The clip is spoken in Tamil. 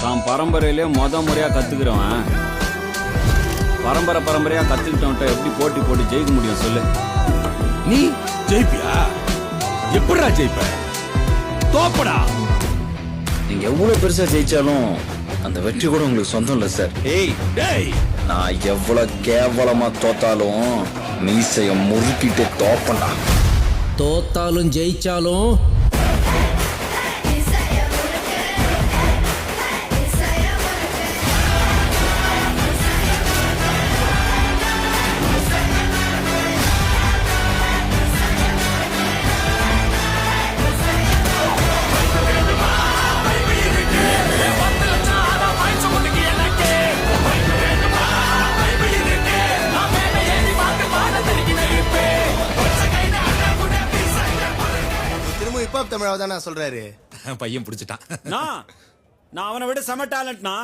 தான் பரம்பரையிலே முறையா கத்துக்கிறவன் பரம்பரையா கத்துக்கிட்டவன்ட்ட எப்படி போட்டி ஜெயிக்க முடியும் சொல்லு? நீ ஜெயிப்பியா? எப்படா ஜெயிப்ப? தோப்படா. நீங்க எவ்வளவு பெருசா ஜெயிச்சாலும் அந்த வெற்றி கூட உங்களுக்கு சொந்தம் இல்ல சார். டேய் நான் எவ்வளவு கேவலமா தோத்தாலும் மீசைய முறுக்கிட்டு தோப்பண்டா. தோத்தாலும் ஜெயிச்சாலும் திரும்ப தமிழாவதான் சொல்றாரு. பையன் பிடிச்சிட்டான். நான் அவனை விட செம டேலண்ட்னா.